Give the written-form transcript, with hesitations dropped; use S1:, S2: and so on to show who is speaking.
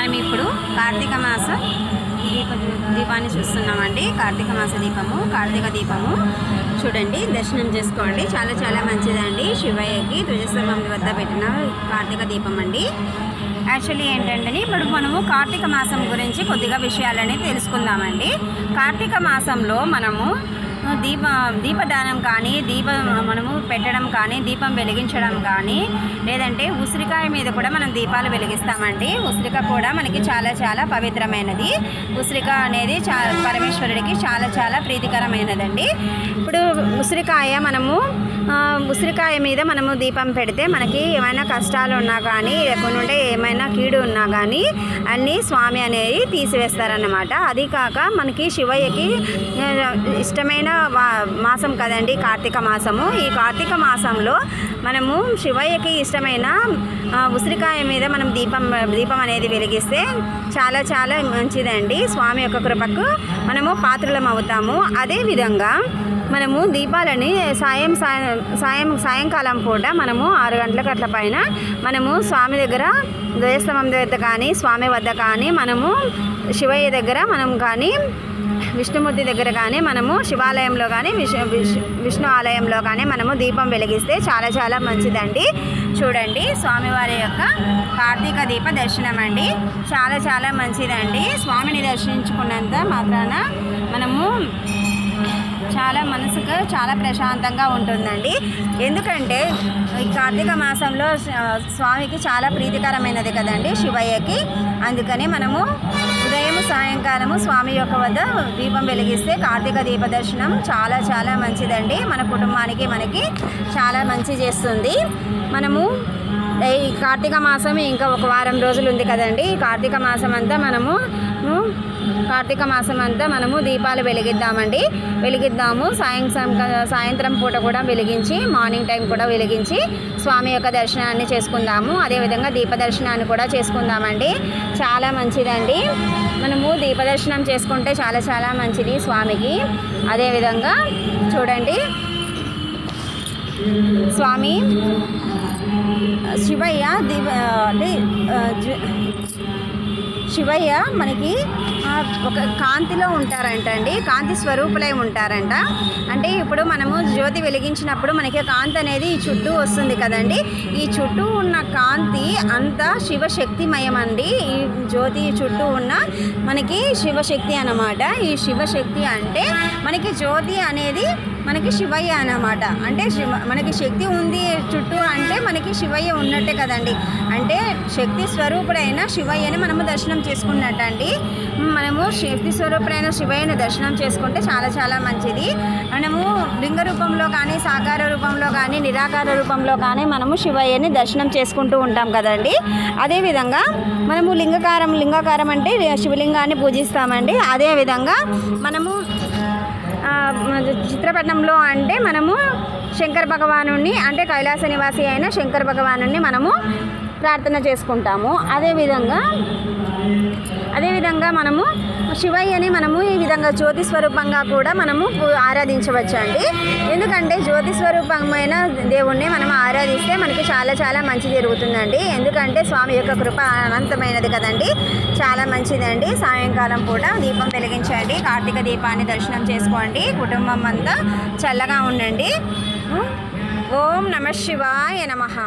S1: మనం ఇప్పుడు కార్తీక మాస దీపాన్ని చూస్తున్నామండి. కార్తీక మాస దీపము, కార్తీక దీపము చూడండి, దర్శనం చేసుకోండి. చాలా చాలా మంచిదండి. శివయ్యకి ధ్వజస్తంభం వద్ద పెట్టిన కార్తీక దీపం అండి. యాక్చువల్లీ ఏంటంటే ఇప్పుడు మనము కార్తీక మాసం గురించి కొద్దిగా విషయాలని తెలుసుకుందామండి. కార్తీక మాసంలో మనము దీపదానం కానీ, మనము పెట్టడం కానీ, దీపం వెలిగించడం కానీ, లేదంటే ఉసిరికాయ మీద కూడా మనం దీపాలు వెలిగిస్తామండి. ఉసిరిక కూడా మనకి చాలా చాలా పవిత్రమైనది. ఉసిరిక అనేది పరమేశ్వరుడికి చాలా చాలా ప్రీతికరమైనదండి. ఇప్పుడు ఉసిరికాయ మీద మనము దీపం పెడితే మనకి ఏమైనా కష్టాలు ఉన్నా కానీ, లేకుంటే ఏమైనా కీడు ఉన్నా కానీ అన్నీ స్వామి అనేది తీసివేస్తారన్నమాట. అది కాక మనకి శివయ్యకి ఇష్టమైన మాసం కదండి కార్తీక మాసము. ఈ కార్తీక మాసంలో మనము శివయ్యకి ఇష్టమైన ఉసిరికాయ మీద మనం దీపం అనేది వెలిగిస్తే చాలా చాలా మంచిదండి. స్వామి యొక్క కృపకు మనము పాత్రలం అవుతాము. అదేవిధంగా మనము దీపాలని సాయంకాలం పూట మనము 6 గంటలకు అట్ల పైన మనము స్వామి దగ్గర ధ్వజస్తంభం దగ్గర కానీ, స్వామి వద్ద కానీ, మనము శివయ్య దగ్గర మనం కానీ, విష్ణుమూర్తి దగ్గర కానీ, మనము శివాలయంలో కానీ, విష్ణు ఆలయంలో కానీ మనము దీపం వెలిగిస్తే చాలా చాలా మంచిదండి. చూడండి, స్వామివారి యొక్క కార్తీక దీప దర్శనం అండి. చాలా చాలా మంచిదండి. స్వామిని దర్శించుకున్నంత మాత్రాన మనము చాలా మనసుకు చాలా ప్రశాంతంగా ఉంటుందండి. ఎందుకంటే ఈ కార్తీక మాసంలో స్వామికి చాలా ప్రీతికరమైనది కదండి శివయ్యకి. అందుకని మనము ఉదయం సాయంకాలము స్వామి యొక్క వద్ద దీపం వెలిగిస్తే కార్తీక దీప దర్శనం చాలా చాలా మంచిదండి. మన కుటుంబానికి మనకి చాలా మంచి చేస్తుంది. మనము ఈ కార్తీక మాసం ఇంకా ఒక వారం రోజులు ఉంది కదండి. ఈ కార్తీక మాసం అంతా మనము దీపాలు వెలిగిద్దాము. సాయంత్రం పూట కూడా వెలిగించి, మార్నింగ్ టైం కూడా వెలిగించి స్వామి యొక్క దర్శనాన్ని చేసుకుందాము. అదేవిధంగా దీపదర్శనాన్ని కూడా చేసుకుందామండి. చాలా మంచిదండి. మనము దీపదర్శనం చేసుకుంటే చాలా చాలా మంచిది స్వామికి. అదేవిధంగా చూడండి, స్వామి శివయ్య మనకి ఒక కాంతిలో ఉంటారంట అండి. కాంతి స్వరూపులై ఉంటారంట. అంటే ఇప్పుడు మనము జ్యోతి వెలిగించినప్పుడు మనకి కాంతి అనేది ఈ చుట్టూ వస్తుంది కదండి. ఈ చుట్టూ ఉన్న కాంతి అంతా శివశక్తిమయం అండి. ఈ జ్యోతి చుట్టూ ఉన్న మనకి శివశక్తి అన్నమాట. ఈ శివశక్తి అంటే మనకి జ్యోతి అనేది మనకి శివయ్య అన్నమాట. అంటే మనకి శక్తి ఉంది చుట్టూ అంటే మనకి శివయ్య ఉన్నట్టే కదండి. అంటే శక్తి స్వరూపుడైన శివయ్యని మనము దర్శనం చేసుకున్నట్టండి. మనము శక్తి స్వరూపుడైన శివయ్యని దర్శనం చేసుకుంటే చాలా చాలా మంచిది. మనము లింగ రూపంలో కానీ, సాకార రూపంలో కానీ, నిరాకార రూపంలో కానీ మనము శివయ్యని దర్శనం చేసుకుంటూ ఉంటాం కదండి. అదేవిధంగా మనము లింగాకారం అంటే శివలింగాన్ని పూజిస్తామండి. అదేవిధంగా మనము చిత్రపటంలో అంటే మనము శంకర భగవాను అంటే కైలాస నివాసి అయిన శంకర భగవాను మనము ప్రార్థన చేసుకుంటాము. అదేవిధంగా మనము శివయ్యని మనము ఈ విధంగా జ్యోతి స్వరూపంగా కూడా మనము ఆరాధించవచ్చు అండి. ఎందుకంటే జ్యోతి స్వరూపమైన దేవుణ్ణి మనం ఆరాధిస్తే మనకి చాలా చాలా మంచి జరుగుతుందండి. ఎందుకంటే స్వామి యొక్క కృప అనంతమైనది కదండి. చాలా మంచిదండి. సాయంకాలం పూట దీపం వెలిగించండి. కార్తీక దీపాన్ని దర్శనం చేసుకోండి. కుటుంబం అంతా చల్లగా ఉండండి. ఓం నమః శివాయ నమః.